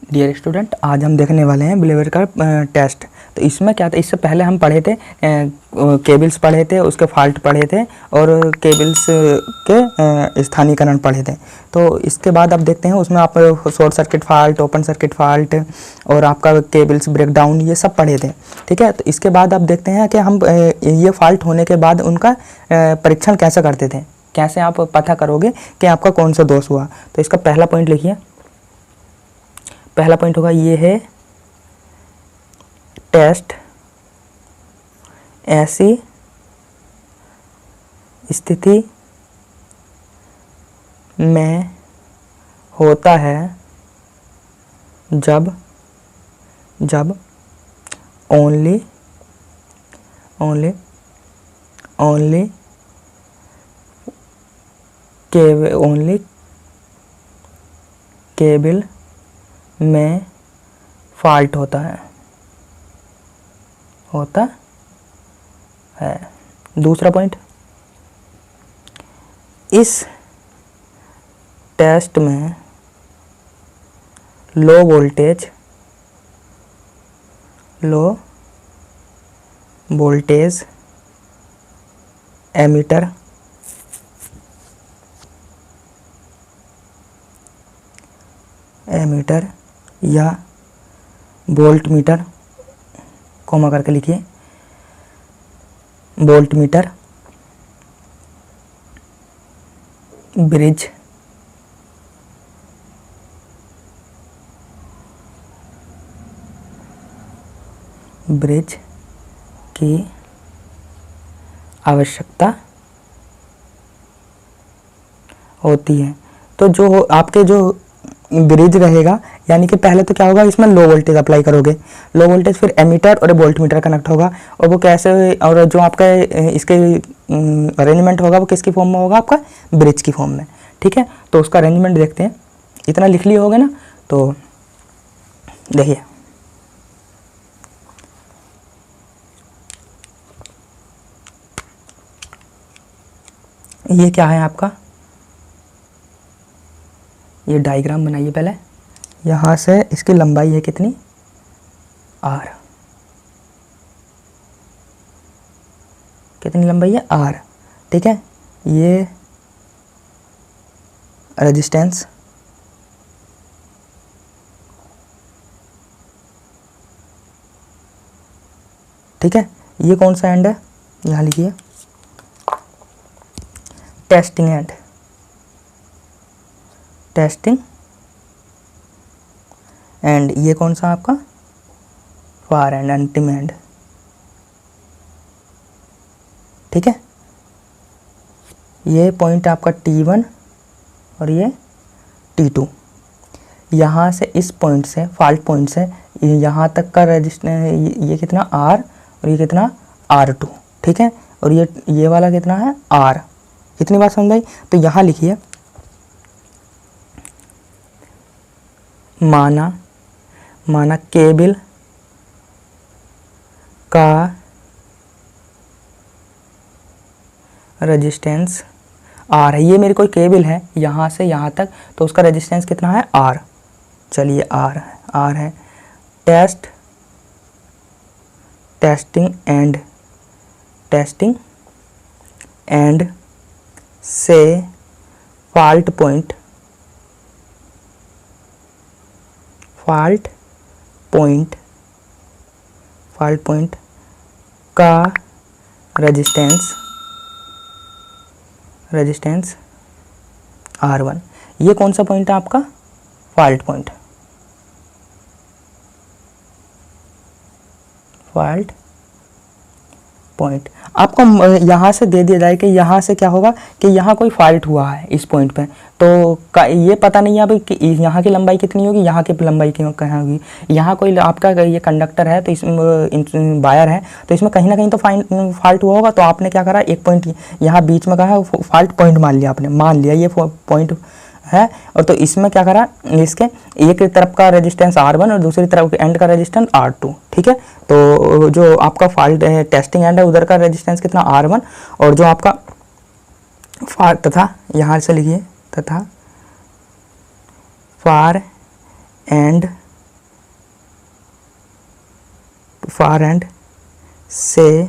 Dear student, आज हम देखने वाले हैं बिहेवियर का टेस्ट। तो इसमें क्या था, इससे पहले हम पढ़े थे केबल्स पढ़े थे, उसके फॉल्ट पढ़े थे और केबल्स के स्थानीयकरण पढ़े थे। तो इसके बाद अब देखते हैं उसमें आप short circuit fault, open circuit fault और आपका केबल्स ब्रेकडाउन ये सब पढ़े थे। ठीक है, तो इसके बाद अब देखते हैं कि हम ये फॉल्ट होने के बाद उनका परीक्षण कैसे करते थे, कैसे आप पता करोगे कि आपका कौन सा दोष हुआ। तो इसका पहला पॉइंट लिखिए। पहला पॉइंट होगा ये है, टेस्ट ऐसी स्थिति में होता है जब ओनली केबल में फॉल्ट होता है। दूसरा पॉइंट, इस टेस्ट में लो वोल्टेज एमीटर या वोल्टमीटर, कॉमा करके लिखिए, वोल्टमीटर ब्रिज की आवश्यकता होती है। तो जो आपके जो ब्रिज रहेगा, यानी कि पहले तो क्या होगा, इसमें लो वोल्टेज अप्लाई करोगे, लो वोल्टेज, फिर एमीटर और वोल्टमीटर कनेक्ट होगा। और वो कैसे, और जो आपका इसके अरेंजमेंट होगा वो किसकी फॉर्म में होगा, आपका ब्रिज की फॉर्म में। ठीक है, तो उसका अरेंजमेंट देखते हैं। इतना लिख लिए होगे ना, तो देखिए ये क्या है आपका, ये डायग्राम बनाइए पहले। यहाँ से इसकी लंबाई है कितनी, r, कितनी लंबाई है, r। ठीक है, ये रेजिस्टेंस, ठीक है, ये कौन सा एंड है, यहाँ लिखिए टेस्टिंग एंड, एंड ये कौन सा आपका फार एंड, अंतिम एंड। ठीक है, ये पॉइंट आपका T1 और ये T2। यहाँ से इस पॉइंट से, फॉल्ट पॉइंट से यहाँ तक का रेजिस्टेंस ये कितना R और ये कितना R2। ठीक है, और ये वाला कितना है R। इतनी बात समझ आई। तो यहाँ लिखिए, माना केबल का रेजिस्टेंस R है। ये मेरी कोई केबल है यहाँ से यहाँ तक, तो उसका रेजिस्टेंस कितना है, R। चलिए R है। टेस्टिंग एंड से फॉल्ट पॉइंट का रेजिस्टेंस R1। ये कौन सा पॉइंट है आपका, फॉल्ट पॉइंट। आपको यहाँ से दे दिया जाए कि यहाँ से क्या होगा कि यहाँ कोई फॉल्ट हुआ है इस पॉइंट पे, तो ये पता नहीं है अभी कि यहाँ की लंबाई कितनी होगी, यहाँ की लंबाई कहाँ होगी। यहाँ कोई आपका ये कंडक्टर है, तो इसमें वायर है, तो इसमें कहीं ना कहीं तो फॉल्ट हुआ होगा। तो आपने क्या करा, एक पॉइंट यहाँ बीच में कहा, फॉल्ट पॉइंट मान लिया ये पॉइंट है। और तो इसमें क्या करा, इसके एक तरफ का रेजिस्टेंस R1 और दूसरी तरफ एंड का रेजिस्टेंस R2। ठीक है, तो जो आपका फॉल्ट टेस्टिंग एंड है उधर का रेजिस्टेंस कितना R1, और जो आपका तथा यहाँ से लिखिए तथा फार एंड फार एंड से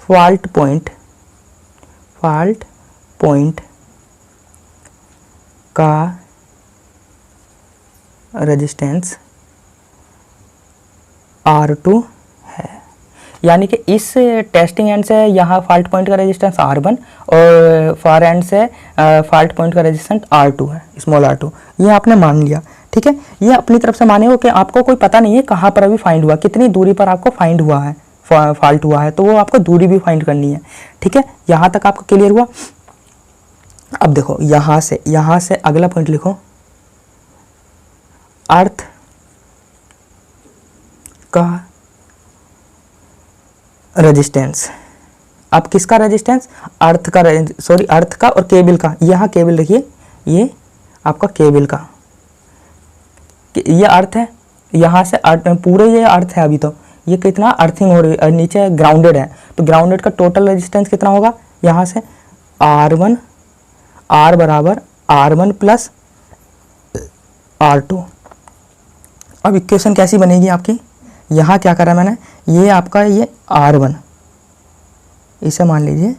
फॉल्ट पॉइंट का रेजिस्टेंस R2 है। यानी कि इस टेस्टिंग एंड से यहाँ फॉल्ट पॉइंट का रेजिस्टेंस R1 और फार एंड से फॉल्ट पॉइंट का रेजिस्टेंस R2 है, स्मॉल r2। ये आपने मान लिया, ठीक है। ये अपनी तरफ से माने हो कि आपको कोई पता नहीं है कहाँ पर अभी फाइंड हुआ, कितनी दूरी पर आपको फाइंड हुआ है, फॉल्ट हुआ है, तो वो आपको दूरी भी फाइंड करनी है, ठीक है। यहाँ तक आपको क्लियर हुआ। अब देखो यहाँ से अगला पॉइंट लिखो, अर्थ का रेजिस्टेंस। अब किसका रेजिस्टेंस? अर्थ का और केबल का। यहाँ केबल देखिए, ये आपका केबल का, ये अर्थ है, यहाँ से अर्थ पूरे ये अर्थ है। अभी तो ये कितना अर्थिंग हो रही है, नीचे ग्राउंडेड है, तो ग्राउंडेड का टोटल रेजिस्टेंस कितना होगा? यहाँ से R1 R बराबर R1 प्लस R2। अब इक्वेशन कैसी बनेगी आपकी? यहाँ क्या करा मैंने, ये आपका ये R1, इसे मान लीजिए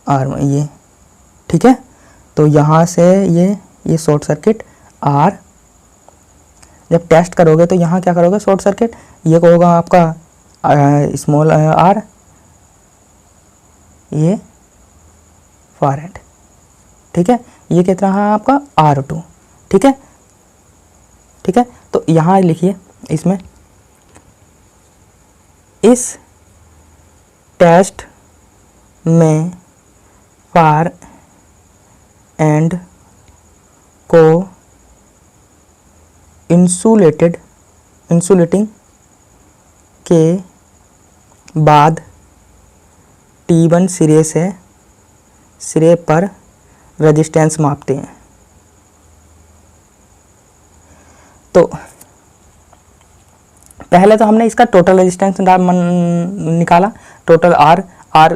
R1 ये, ठीक है। तो यहाँ से ये शॉर्ट सर्किट R, जब टेस्ट करोगे तो यहाँ क्या करोगे? शॉर्ट सर्किट, ये होगा आपका स्मॉल r, ये फार एंड, ठीक है। ये कितना है आपका R2, ठीक है, ठीक है। तो यहाँ लिखिए, इसमें इस टेस्ट में फार एंड को इंसुलेटिंग के बाद T1 सिरे पर रेजिस्टेंस मापते हैं। तो पहले तो हमने इसका टोटल रेजिस्टेंस निकाला, टोटल R।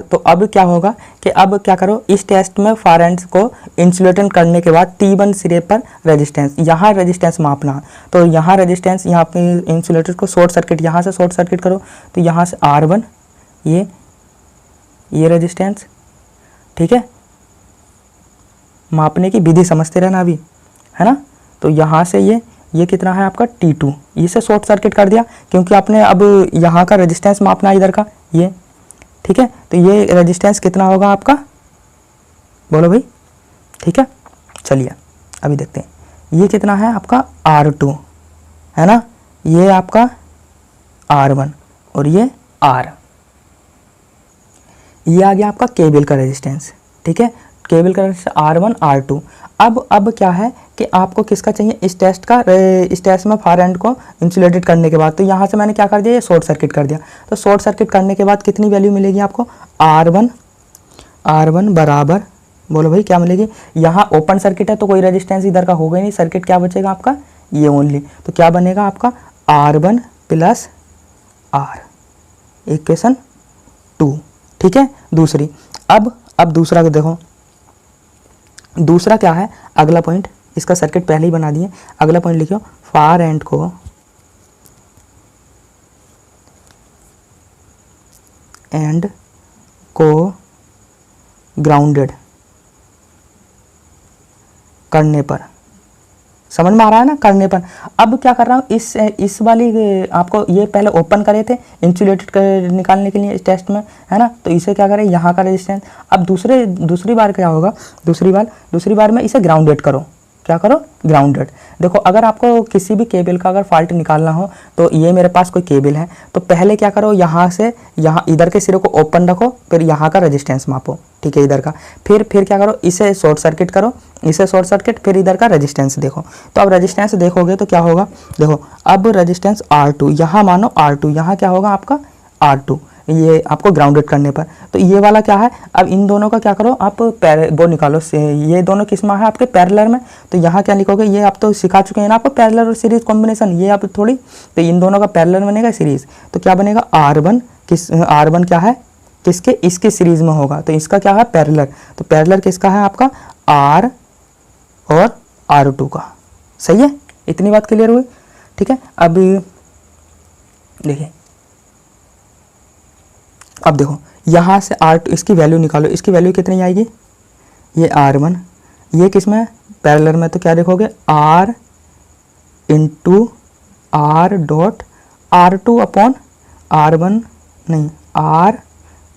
तो अब क्या होगा कि अब क्या करो, इस टेस्ट में फार एंड को इंसुलेट करने के बाद T1 सिरे पर रेजिस्टेंस, यहाँ रेजिस्टेंस मापना। तो यहाँ रेजिस्टेंस, यहाँ अपने इंसुलेटर को शॉर्ट सर्किट, यहाँ से शॉर्ट सर्किट करो, तो यहाँ से R1 ये रेजिस्टेंस, ठीक है। मापने की विधि समझते रहना अभी, है ना। तो यहाँ से ये कितना है आपका T2, इसे शॉर्ट सर्किट कर दिया, क्योंकि आपने अब यहाँ का रेजिस्टेंस मापना है, इधर का ये, ठीक है। तो ये रेजिस्टेंस कितना होगा आपका, बोलो भाई, ठीक है। चलिए अभी देखते हैं, ये कितना है आपका R2, है ना, ये आपका R1 और ये R, ये आ गया आपका केबल का रेजिस्टेंस, ठीक है। केबल का रेजिस्टेंस R1 R2। अब क्या है कि आपको किसका चाहिए, इस टेस्ट में फार एंड को इंसुलेटेड करने के बाद। तो यहाँ से मैंने क्या कर दिया, ये शॉर्ट सर्किट कर दिया। तो शॉर्ट सर्किट करने के बाद कितनी वैल्यू मिलेगी आपको? R1 बराबर, बोलो भाई क्या मिलेगी? यहाँ ओपन सर्किट है तो कोई रेजिस्टेंस इधर का होगा ही नहीं, सर्किट क्या बचेगा आपका, ये ओनली। तो क्या बनेगा आपका R1 प्लस R, इक्वेशन 2, ठीक है। दूसरी, अब दूसरा देखो, दूसरा क्या है, अगला पॉइंट, इसका सर्किट पहले ही बना दिए। अगला पॉइंट लिखो, फार एंड को ग्राउंडेड करने पर, समझ में आ रहा है ना, करने पर। अब क्या कर रहा हूँ, इस वाली आपको ये पहले ओपन करे थे इंसुलेटेड निकालने के लिए इस टेस्ट में, है ना। तो इसे क्या करें, यहाँ का रेजिस्टेंस। अब दूसरी बार क्या होगा, दूसरी बार में इसे ग्राउंडेड करो। क्या करो, ग्राउंडेड। देखो अगर आपको किसी भी केबल का अगर फॉल्ट निकालना हो, तो ये मेरे पास कोई केबल है, तो पहले क्या करो, यहाँ से यहाँ इधर के सिरे को ओपन रखो, फिर यहाँ का रेजिस्टेंस मापो, ठीक है, इधर का। फिर क्या करो, इसे शॉर्ट सर्किट करो, इसे शॉर्ट सर्किट, फिर इधर का रेजिस्टेंस देखो। तो अब रेजिस्टेंस देखोगे तो क्या होगा, देखो अब रेजिस्टेंस R2, यहाँ मानो R2, यहाँ क्या होगा आपका R2, ये आपको ग्राउंडेड करने पर। तो ये वाला क्या है, अब इन दोनों का क्या करो, आप वो निकालो, ये दोनों किस में है आपके पैरेलल में। तो यहाँ क्या लिखोगे, ये आप तो सिखा चुके हैं ना आपको पैरेलल और सीरीज कॉम्बिनेशन, ये आप थोड़ी, तो इन दोनों का पैरेलल बनेगा सीरीज। तो क्या बनेगा, R1 क्या है, किसके, इसके सीरीज में होगा, तो इसका क्या है पैरेलल। तो पैरेलल किसका है आपका R और R2 का, सही है। इतनी बात क्लियर हुई, ठीक है। अब देखिए अब देखो यहाँ से R2 इसकी वैल्यू निकालो, इसकी वैल्यू कितनी आएगी, ये R1, ये किस में पैरेलल में, तो क्या देखोगे R into R dot R2 upon R1 नहीं R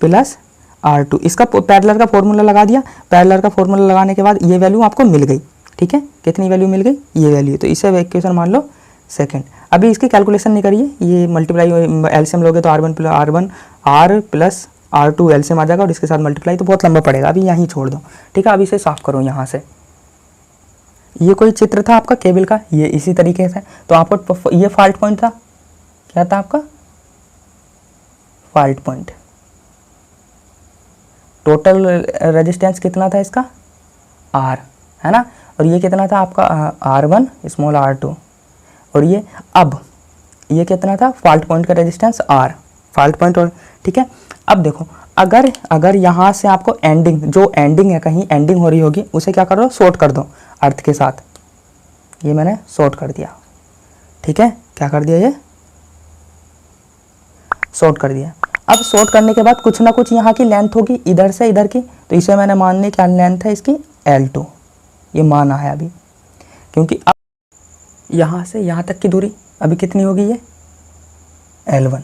प्लस R2, इसका पैरेलल का फॉर्मूला लगा दिया। पैरेलल का फॉर्मूला लगाने के बाद ये वैल्यू आपको मिल गई, ठीक है, कितनी वैल्यू मिल गई, ये वैल्यू, तो इसे इक्वेशन मान लो सेकंड। अभी इसकी कैलकुलेशन नहीं करिए, ये मल्टीप्लाई एलसीएम लोगे तो R1 R plus R2 LCM आ जाएगा और इसके साथ मल्टीप्लाई, तो बहुत लंबा पड़ेगा, अभी यहीं छोड़ दो, ठीक है। अब इसे साफ करो यहाँ से। ये कोई चित्र था आपका केबल का, ये इसी तरीके से, तो आपको ये फॉल्ट पॉइंट था, क्या था आपका फॉल्ट पॉइंट। टोटल रेजिस्टेंस कितना था इसका R, है ना, और ये कितना था आपका R1 स्मॉल R2, और ये अब ये कितना था फॉल्ट पॉइंट का रेजिस्टेंस R, फॉल्ट पॉइंट, और ठीक है। अब देखो अगर यहाँ से आपको एंडिंग, जो एंडिंग है कहीं एंडिंग हो रही होगी, उसे क्या करो शॉर्ट कर दो अर्थ के साथ, ये मैंने शॉर्ट कर दिया, ठीक है, क्या कर दिया, ये शॉर्ट कर दिया। अब शॉर्ट करने के बाद कुछ ना कुछ यहाँ की लेंथ होगी इधर से इधर की, तो इसे मैंने मान ली क्या लेंथ है इसकी L2, ये माना है अभी, क्योंकि अब यहाँ से यहाँ तक की दूरी अभी कितनी होगी, ये L1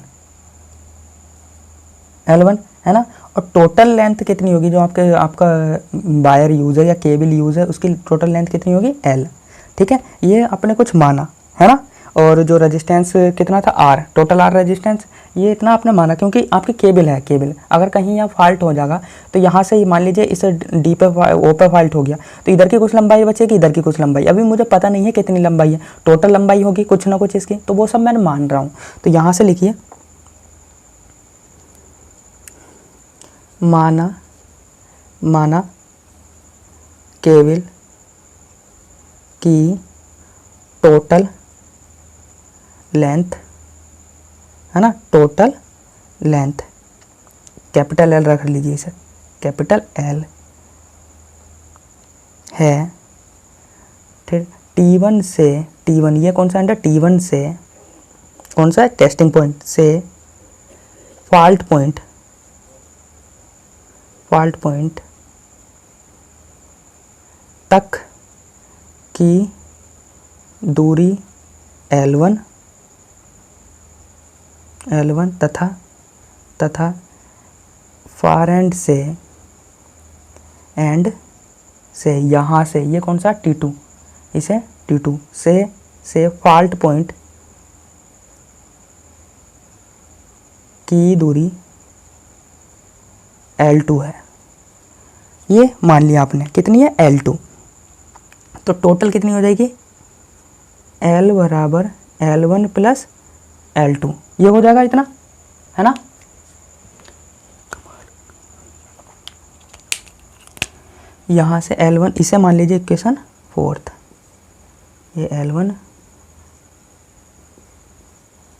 है ना, और टोटल लेंथ कितनी होगी जो आपका वायर यूज है या केबल यूज है, उसकी टोटल लेंथ कितनी होगी L, ठीक है, ये अपने कुछ माना है ना। और जो रेजिस्टेंस कितना था R, टोटल R रेजिस्टेंस, ये इतना आपने माना क्योंकि आपकी केबल है, केबल अगर कहीं यहाँ फॉल्ट हो जाएगा तो यहाँ से मान लीजिए इसे डी पे ओ पे फॉल्ट हो गया, तो इधर की कुछ लंबाई बचेगी, इधर की कुछ लंबाई, अभी मुझे पता नहीं है कितनी लंबाई है, टोटल लंबाई होगी कुछ ना कुछ इसकी, तो वो सब मैंने मान रहा हूँ। तो यहाँ से लिखिए माना केबल की टोटल लेंथ, है ना, टोटल लेंथ कैपिटल L रख लीजिए इसे, कैपिटल L है, फिर T1 से T1, ये कौन सा एंड है, T1 से कौन सा है टेस्टिंग पॉइंट से फॉल्ट पॉइंट तक की दूरी L1 तथा फार एंड से यहाँ से ये कौन सा T2, इसे T2 से फॉल्ट पॉइंट की दूरी L2 है, ये मान लिया आपने, कितनी है L2, तो टोटल कितनी हो जाएगी L बराबर L1 प्लस L2, ये हो जाएगा इतना, है ना। यहाँ से L1, इसे मान लीजिए इक्वेशन 4, ये L1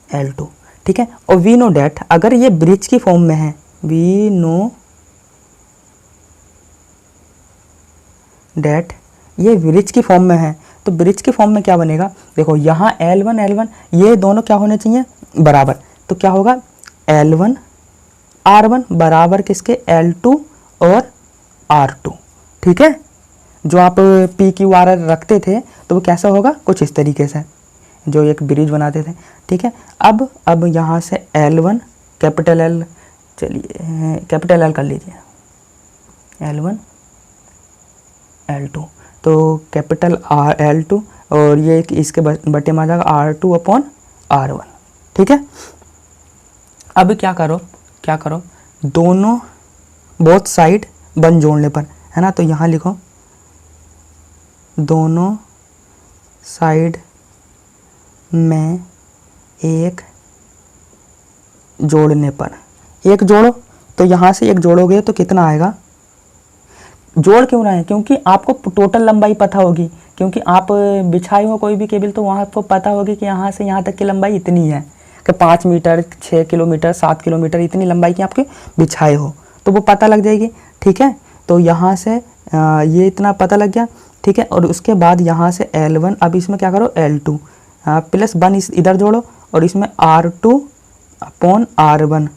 L2, ठीक है। और वी नो डैट, अगर ये ब्रिज की फॉर्म में है, वी नो डैट ये ब्रिज की फॉर्म में है, तो ब्रिज की फॉर्म में क्या बनेगा, देखो यहाँ L1 ये दोनों क्या होने चाहिए बराबर, तो क्या होगा L1 R1 बराबर किसके L2 और R2, ठीक है। जो आप PQRR रखते थे तो वो कैसा होगा, कुछ इस तरीके से, जो एक ब्रिज बनाते थे, ठीक है। अब यहाँ से L1 कैपिटल L, चलिए कैपिटल L कर लीजिए, L1 L2, तो कैपिटल L2 और ये इसके बटे में आ जाएगा R2 अपॉन R1, ठीक है। अब क्या करो दोनों बोथ साइड बन जोड़ने पर, है ना, तो यहाँ लिखो दोनों साइड में एक जोड़ने पर, एक जोड़ो, तो यहाँ से एक जोड़ोगे तो कितना आएगा, जोड़ क्यों रहे हैं, क्योंकि आपको टोटल लंबाई पता होगी, क्योंकि आप बिछाए हो कोई भी केबल तो वहाँ आपको पता होगी कि यहाँ से यहाँ तक की लंबाई इतनी है, कि 5 मीटर 6 किलोमीटर 7 किलोमीटर इतनी लंबाई की आपके बिछाए हो, तो वो पता लग जाएगी, ठीक है। तो यहाँ से ये इतना पता लग गया, ठीक है। और उसके बाद यहाँ से L1, अब इसमें क्या करो L2 प्लस 1 इधर जोड़ो और इसमें R2 अपॉन R1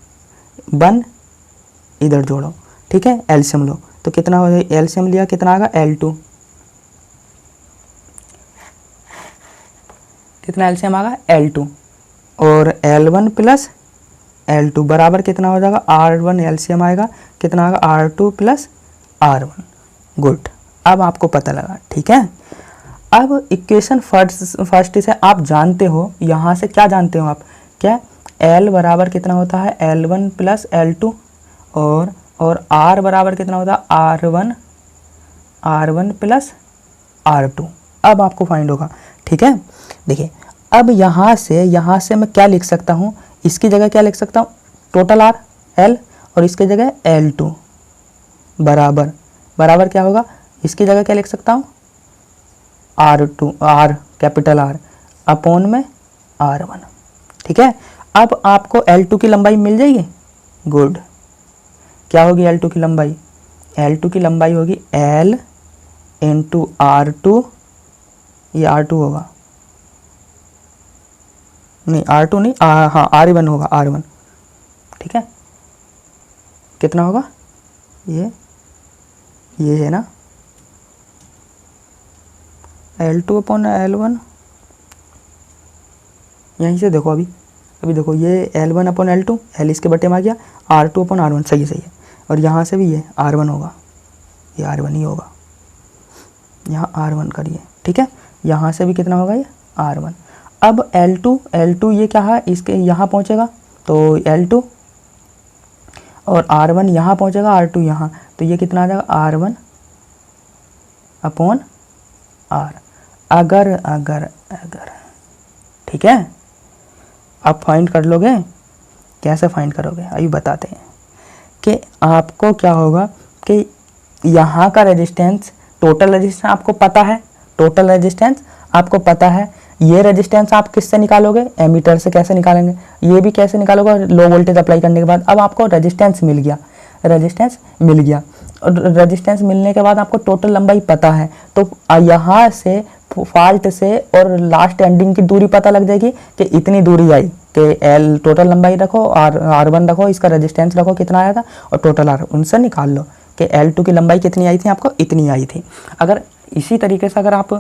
1 इधर जोड़ो, ठीक है, एलसीएम लो तो कितना हो जाएगा, एलसीएम लिया कितना आएगा L2, कितना एलसीएम आएगा L2 और L1 प्लस L2 बराबर कितना हो जाएगा R1 एलसीएम आएगा कितना आएगा R2 प्लस R1। गुड, अब आपको पता लगा, ठीक है। अब इक्वेशन फर्स्ट से आप जानते हो, यहाँ से क्या जानते हो आप, क्या L बराबर कितना होता है L1 प्लस L2 और R बराबर कितना होता है R1 प्लस R2। अब आपको फाइंड होगा, ठीक है। देखिए अब यहाँ से मैं क्या लिख सकता हूँ, इसकी जगह क्या लिख सकता हूँ, टोटल R L और इसकी जगह L2 बराबर क्या होगा, इसकी जगह क्या लिख सकता हूँ R2 R capital R upon में R1, ठीक है। अब आपको L2 की लंबाई मिल जाएगी। गुड, क्या होगी L2 की लंबाई, L2 की लंबाई होगी L इंटू R2, ये R2 होगा, नहीं R2 नहीं, हाँ R1 होगा, R1, ठीक है। कितना होगा, ये है ना L2 अपॉन L1, यहीं से देखो अभी देखो ये L1 अपॉन L2, L इसके बटे में आ गया, R2 अपॉन R1, सही है। और यहाँ से भी ये R1 होगा, ये R1 ही होगा, यहाँ R1 करिए, ठीक है। यहाँ से भी कितना होगा, ये R1। अब L2 ये क्या है, इसके यहाँ पहुँचेगा तो L2 और R1 यहाँ पहुँचेगा, R2 यहाँ, तो ये कितना आ जाएगा R1 अपॉन R। अगर ठीक है, आप फाइंड कर लोगे, कैसे फाइंड करोगे अभी बताते हैं। कि आपको क्या होगा कि यहाँ का रेजिस्टेंस, टोटल रेजिस्टेंस आपको पता है, टोटल रेजिस्टेंस आपको पता है, ये रेजिस्टेंस आप किससे निकालोगे, एमीटर से। कैसे निकालेंगे, ये भी कैसे निकालोगे, लो वोल्टेज अप्लाई करने के बाद। अब आपको रेजिस्टेंस मिल गया और रेजिस्टेंस मिलने के बाद आपको टोटल लंबाई पता है, तो यहाँ से फॉल्ट से और लास्ट एंडिंग की दूरी पता लग जाएगी कि इतनी दूरी आई, कि L टोटल लंबाई रखो, R1 रखो, इसका रेजिस्टेंस रखो कितना आया था और टोटल R, उनसे निकाल लो कि L2 की लंबाई कितनी आई थी, आपको इतनी आई थी। अगर इसी तरीके से अगर आप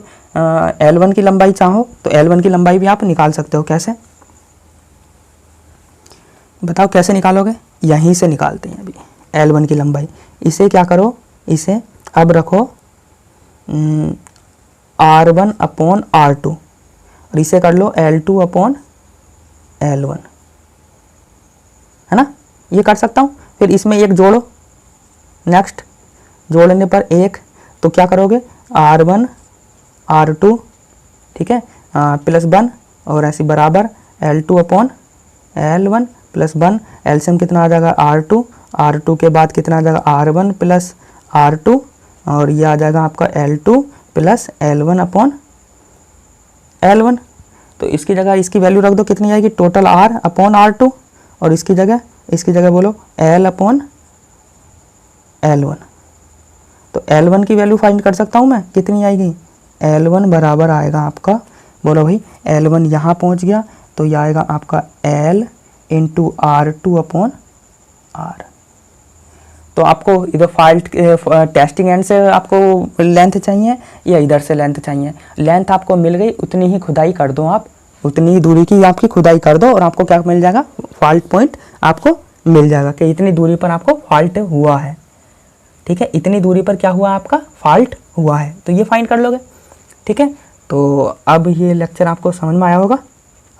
L1 की लंबाई चाहो तो L1 की लंबाई भी आप निकाल सकते हो। कैसे बताओ, कैसे निकालोगे, यहीं से निकालते हैं अभी L1 की लंबाई। इसे क्या करो, इसे अब रखो R1 अपॉन R2 और इसे कर लो L2 अपॉन L1, है ना, ये कर सकता हूँ। फिर इसमें एक जोड़ो, नेक्स्ट जोड़ने पर एक, तो क्या करोगे R1 R2, ठीक है, प्लस 1 और ऐसी बराबर L2 upon L1 plus 1, LCM कितना आ जाएगा R2 के बाद कितना आ जाएगा R1 प्लस R2 और ये आ जाएगा आपका L2 plus L1 upon L1। तो इसकी जगह इसकी वैल्यू रख दो, कितनी आएगी, टोटल R अपॉन R2 और इसकी जगह बोलो L अपॉन L1। तो L1 की वैल्यू फाइंड कर सकता हूँ मैं, कितनी आएगी, L1 बराबर आएगा आपका, बोलो भाई L1 यहाँ पहुँच गया तो ये आएगा आपका L into R2 upon R। तो आपको इधर फॉल्ट टेस्टिंग एंड से आपको लेंथ चाहिए या इधर से लेंथ चाहिए, लेंथ आपको मिल गई, उतनी ही खुदाई कर दो आप, उतनी दूरी की आपकी खुदाई कर दो और आपको क्या मिल जाएगा, फॉल्ट पॉइंट आपको मिल जाएगा कि इतनी दूरी पर आपको फॉल्ट हुआ है, ठीक है, इतनी दूरी पर क्या हुआ आपका फॉल्ट हुआ है, तो ये फाइंड कर लोगे, ठीक है। तो अब ये लेक्चर आपको समझ में आया होगा,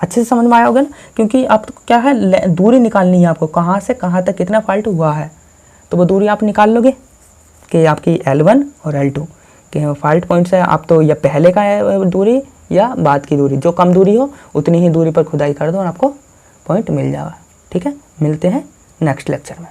अच्छे से समझ में आया होगा ना, क्योंकि अब तो क्या है, दूरी निकालनी है आपको, कहाँ से कहाँ तक कितना फॉल्ट हुआ है, तो वो दूरी आप निकाल लोगे कि आपकी L1 और L2 के फॉल्ट पॉइंट से आप तो या पहले का है दूरी या बाद की दूरी, जो कम दूरी हो उतनी ही दूरी पर खुदाई कर दो और आपको पॉइंट मिल जाएगा, ठीक है। मिलते हैं नेक्स्ट लेक्चर में।